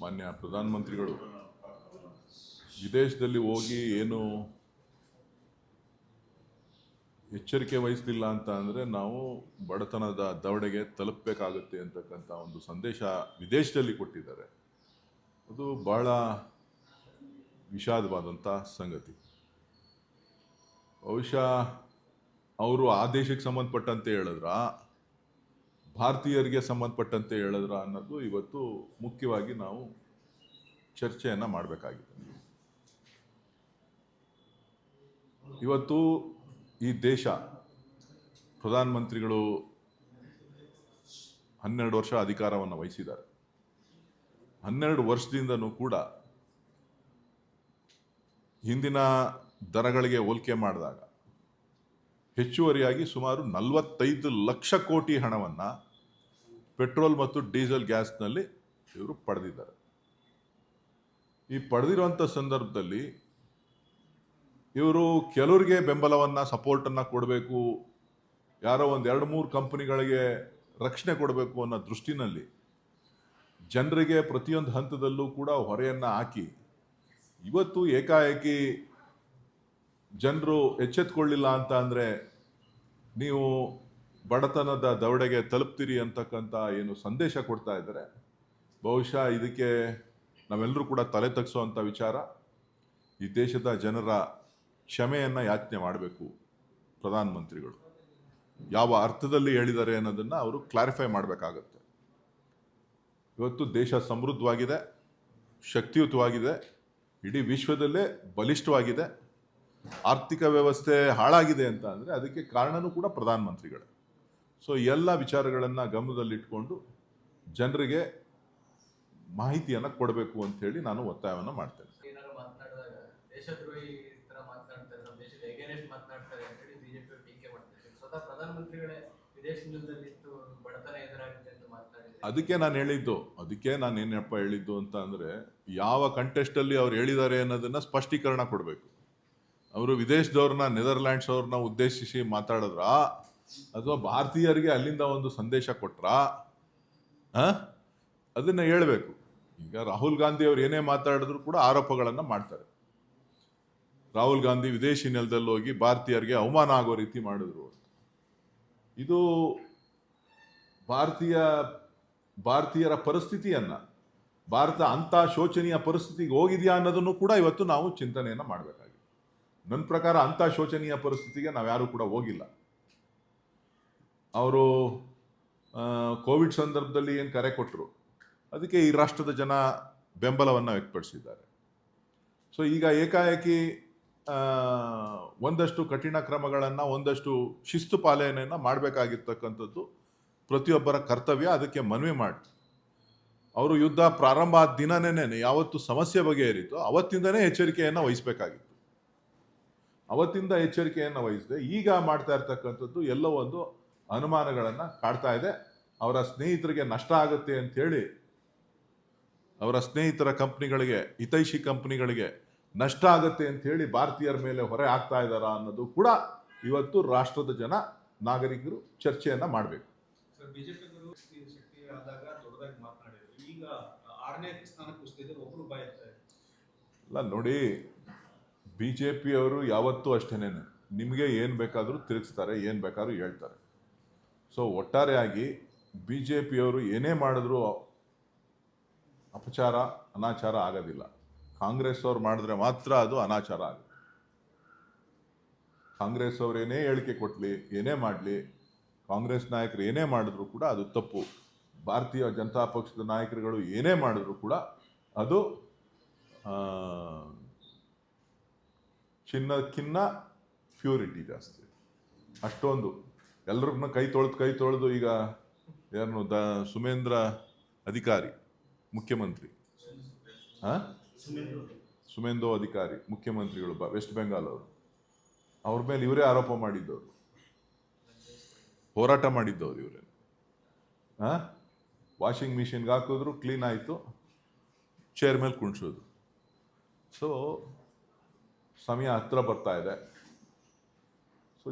ಮಾನ್ಯ ಪ್ರಧಾನಮಂತ್ರಿಗಳು ವಿದೇಶದಲ್ಲಿ ಹೋಗಿ ಏನು ಎಚ್ಚರಿಕೆ ವಹಿಸಲಿಲ್ಲ ಅಂತ ಅಂದರೆ ನಾವು ಬಡತನದ ದವಡೆಗೆ ತಲುಪಬೇಕಾಗುತ್ತೆ ಅಂತಕ್ಕಂಥ ಒಂದು ಸಂದೇಶ ವಿದೇಶದಲ್ಲಿ ಕೊಟ್ಟಿದ್ದಾರೆ. ಅದು ಬಹಳ ವಿಷಾದವಾದಂಥ ಸಂಗತಿ. ಬಹುಶಃ ಅವರು ಆ ದೇಶಕ್ಕೆ ಸಂಬಂಧಪಟ್ಟಂತೆ ಹೇಳಿದ್ರ, ಭಾರತೀಯರಿಗೆ ಸಂಬಂಧಪಟ್ಟಂತೆ ಹೇಳಿದ್ರ ಅನ್ನೋದು ಇವತ್ತು ಮುಖ್ಯವಾಗಿ ನಾವು ಚರ್ಚೆಯನ್ನು ಮಾಡಬೇಕಾಗಿದೆ. ಇವತ್ತು ಈ ದೇಶ ಪ್ರಧಾನಮಂತ್ರಿಗಳು 12 ವರ್ಷ ಅಧಿಕಾರವನ್ನು ವಹಿಸಿದ್ದಾರೆ. 12 ವರ್ಷದಿಂದನೂ ಕೂಡ ಹಿಂದಿನ ದರಗಳಿಗೆ ಹೋಲಿಕೆ ಮಾಡಿದಾಗ ಹೆಚ್ಚುವರಿಯಾಗಿ ಸುಮಾರು 45 ಲಕ್ಷ ಕೋಟಿ ಹಣವನ್ನು ಪೆಟ್ರೋಲ್ ಮತ್ತು ಡೀಸೆಲ್ ಗ್ಯಾಸ್ನಲ್ಲಿ ಇವರು ಪಡೆದಿದ್ದಾರೆ. ಈ ಪಡೆದಿರುವಂಥ ಸಂದರ್ಭದಲ್ಲಿ ಇವರು ಕೆಲವರಿಗೆ ಬೆಂಬಲವನ್ನು ಸಪೋರ್ಟನ್ನು ಕೊಡಬೇಕು, ಯಾರೋ ಒಂದು 2-3 ಕಂಪನಿಗಳಿಗೆ ರಕ್ಷಣೆ ಕೊಡಬೇಕು ಅನ್ನೋ ದೃಷ್ಟಿನಲ್ಲಿ ಜನರಿಗೆ ಪ್ರತಿಯೊಂದು ಹಂತದಲ್ಲೂ ಕೂಡ ಹೊರೆಯನ್ನು ಹಾಕಿ ಇವತ್ತು ಏಕಾಏಕಿ ಜನರು ಎಚ್ಚೆತ್ತುಕೊಳ್ಳಿಲ್ಲ ಅಂತ ಅಂದರೆ ನೀವು ಬಡತನದ ದವಡೆಗೆ ತಲುಪ್ತೀರಿ ಅಂತಕ್ಕಂಥ ಏನು ಸಂದೇಶ ಕೊಡ್ತಾ ಇದ್ದಾರೆ. ಬಹುಶಃ ಇದಕ್ಕೆ ನಾವೆಲ್ಲರೂ ಕೂಡ ತಲೆ ತಗ್ಸುವಂಥ ವಿಚಾರ. ಈ ದೇಶದ ಜನರ ಕ್ಷಮೆಯನ್ನು ಯಾಚನೆ ಮಾಡಬೇಕು ಪ್ರಧಾನಮಂತ್ರಿಗಳು. ಯಾವ ಅರ್ಥದಲ್ಲಿ ಹೇಳಿದ್ದಾರೆ ಅನ್ನೋದನ್ನು ಅವರು ಕ್ಲಾರಿಫೈ ಮಾಡಬೇಕಾಗತ್ತೆ. ಇವತ್ತು ದೇಶ ಸಮೃದ್ಧವಾಗಿದೆ, ಶಕ್ತಿಯುತವಾಗಿದೆ, ಇಡೀ ವಿಶ್ವದಲ್ಲೇ ಬಲಿಷ್ಠವಾಗಿದೆ. ಆರ್ಥಿಕ ವ್ಯವಸ್ಥೆ ಹಾಳಾಗಿದೆ ಅಂತ ಅಂದರೆ ಅದಕ್ಕೆ ಕಾರಣನೂ ಕೂಡ ಪ್ರಧಾನಮಂತ್ರಿಗಳೇ. ಸೊ ಎಲ್ಲ ವಿಚಾರಗಳನ್ನು ಗಮನದಲ್ಲಿಟ್ಕೊಂಡು ಜನರಿಗೆ ಮಾಹಿತಿಯನ್ನು ಕೊಡಬೇಕು ಅಂತೇಳಿ ನಾನು ಒತ್ತಾಯವನ್ನು ಮಾಡ್ತೇನೆ. ಅದಕ್ಕೆ ನಾನು ಏನಪ್ಪ ಹೇಳಿದ್ದು ಅಂತ ಅಂದರೆ ಯಾವ ಕಂಟೆಸ್ಟಲ್ಲಿ ಅವ್ರು ಹೇಳಿದ್ದಾರೆ ಅನ್ನೋದನ್ನು ಸ್ಪಷ್ಟೀಕರಣ ಕೊಡಬೇಕು. ಅವರು ವಿದೇಶದವ್ರನ್ನ, ನೆದರ್ಲ್ಯಾಂಡ್ಸ್ ಅವ್ರನ್ನ ಉದ್ದೇಶಿಸಿ ಮಾತಾಡಿದ್ರಾ ಅಥವಾ ಭಾರತೀಯರಿಗೆ ಅಲ್ಲಿಂದ ಒಂದು ಸಂದೇಶ ಕೊಟ್ರಾ, ಅದನ್ನು ಹೇಳಬೇಕು. ಈಗ ರಾಹುಲ್ ಗಾಂಧಿ ಅವ್ರು ಏನೇ ಮಾತಾಡಿದ್ರು ಕೂಡ ಆರೋಪಗಳನ್ನು ಮಾಡ್ತಾರೆ. ರಾಹುಲ್ ಗಾಂಧಿ ವಿದೇಶಿ ನೆಲದಲ್ಲಿ ಹೋಗಿ ಭಾರತೀಯರಿಗೆ ಅವಮಾನ ಆಗೋ ರೀತಿ ಮಾಡಿದ್ರು. ಇದು ಭಾರತೀಯರ ಪರಿಸ್ಥಿತಿಯನ್ನ, ಭಾರತ ಅಂಥ ಶೋಚನೀಯ ಪರಿಸ್ಥಿತಿಗೆ ಹೋಗಿದೆಯಾ ಅನ್ನೋದನ್ನು ಕೂಡ ಇವತ್ತು ನಾವು ಚಿಂತನೆಯನ್ನು ಮಾಡಬೇಕಾಗಿದೆ. ನನ್ನ ಪ್ರಕಾರ ಅಂಥ ಶೋಚನೀಯ ಪರಿಸ್ಥಿತಿಗೆ ನಾವ್ಯಾರೂ ಕೂಡ ಹೋಗಿಲ್ಲ. ಅವರು ಕೋವಿಡ್ ಸಂದರ್ಭದಲ್ಲಿ ಏನು ಕರೆ ಕೊಟ್ಟರು ಅದಕ್ಕೆ ಈ ರಾಷ್ಟ್ರದ ಜನ ಬೆಂಬಲವನ್ನು ವ್ಯಕ್ತಪಡಿಸಿದ್ದಾರೆ. ಸೊ ಈಗ ಏಕಾಏಕಿ ಒಂದಷ್ಟು ಕಠಿಣ ಕ್ರಮಗಳನ್ನು, ಒಂದಷ್ಟು ಶಿಸ್ತು ಪಾಲನೆಯನ್ನು ಮಾಡಬೇಕಾಗಿರ್ತಕ್ಕಂಥದ್ದು ಪ್ರತಿಯೊಬ್ಬರ ಕರ್ತವ್ಯ. ಅದಕ್ಕೆ ಮನವಿ ಮಾಡಿ ಅವರು ಯುದ್ಧ ಪ್ರಾರಂಭ ಆದ ದಿನನೇ ಯಾವತ್ತು ಸಮಸ್ಯೆ ಬಗೆಹರಿತೋ ಅವತ್ತಿಂದನೇ ಎಚ್ಚರಿಕೆಯನ್ನು ವಹಿಸಬೇಕಾಗಿತ್ತು. ಅವತ್ತಿಂದ ಎಚ್ಚರಿಕೆಯನ್ನು ವಹಿಸದೆ ಈಗ ಮಾಡ್ತಾ ಇರ್ತಕ್ಕಂಥದ್ದು ಎಲ್ಲೋ ಒಂದು ಅನುಮಾನಗಳನ್ನು ಕಾಡ್ತಾ ಇದೆ. ಅವರ ಸ್ನೇಹಿತರಿಗೆ ನಷ್ಟ ಆಗುತ್ತೆ ಅಂಥೇಳಿ, ಅವರ ಸ್ನೇಹಿತರ ಕಂಪ್ನಿಗಳಿಗೆ, ಹಿತೈಷಿ ಕಂಪ್ನಿಗಳಿಗೆ ನಷ್ಟ ಆಗುತ್ತೆ ಅಂಥೇಳಿ ಭಾರತೀಯರ ಮೇಲೆ ಹೊರೆ ಆಗ್ತಾ ಇದ್ದಾರಾ ಅನ್ನೋದು ಕೂಡ ಇವತ್ತು ರಾಷ್ಟ್ರದ ಜನ, ನಾಗರಿಕರು ಚರ್ಚೆಯನ್ನು ಮಾಡಬೇಕು. ಅಲ್ಲ ನೋಡಿ, BJP ಅವರು ಯಾವತ್ತೂ ಅಷ್ಟೇನೆ ನಿಮಗೆ ಏನು ಬೇಕಾದರೂ ತಿರುಗಿಸ್ತಾರೆ, ಏನು ಬೇಕಾದ್ರೂ ಹೇಳ್ತಾರೆ. ಸೊ ಒಟ್ಟಾರೆಯಾಗಿ BJP ಅವರು ಏನೇ ಮಾಡಿದ್ರು ಅಪಚಾರ, ಅನಾಚಾರ ಆಗೋದಿಲ್ಲ. ಕಾಂಗ್ರೆಸ್ ಅವ್ರು ಮಾಡಿದ್ರೆ ಮಾತ್ರ ಅದು ಅನಾಚಾರ ಆಗುತ್ತೆ. ಕಾಂಗ್ರೆಸ್ ಅವ್ರು ಏನೇ ಹೇಳಿಕೆ ಕೊಟ್ಟಲಿ, ಏನೇ ಮಾಡಲಿ, ಕಾಂಗ್ರೆಸ್ ನಾಯಕರು ಏನೇ ಮಾಡಿದ್ರು ಕೂಡ ಅದು ತಪ್ಪು. ಭಾರತೀಯ ಜನತಾ ಪಕ್ಷದ ನಾಯಕರುಗಳು ಏನೇ ಮಾಡಿದ್ರು ಕೂಡ ಅದು ಚಿನ್ನಕ್ಕಿನ್ನ ಪ್ಯೂರಿಟಿ ಜಾಸ್ತಿ. ಅಷ್ಟೊಂದು ಎಲ್ರಿಗೂ ಕೈ ತೊಳೆದು ಈಗ ಯಾರನ್ನು ಸುಮೇಂದ್ರ ಅಧಿಕಾರಿ ಮುಖ್ಯಮಂತ್ರಿ, ಸುಮೇಂದು ಅಧಿಕಾರಿ ಮುಖ್ಯಮಂತ್ರಿಗಳು ವೆಸ್ಟ್ ಬೆಂಗಾಲ್ ಅವರು, ಅವ್ರ ಮೇಲೆ ಇವರೇ ಆರೋಪ ಮಾಡಿದ್ದವರು, ಹೋರಾಟ ಮಾಡಿದ್ದವ್ರು ಇವರೇ. ವಾಷಿಂಗ್ ಮಿಷಿನ್ಗೆ ಹಾಕಿದ್ರು, ಕ್ಲೀನ್ ಆಯಿತು, ಚೇರ್ ಮೇಲೆ ಕುಣಿಸೋದು. ಸೊ ಸಮಯ ಹತ್ರ ಬರ್ತಾ ಇದೆ. ಸೊ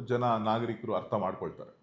ನಾಗರಿಕರು ಅರ್ಥ ಮಾಡ್ಕೊಳ್ತಾರೆ.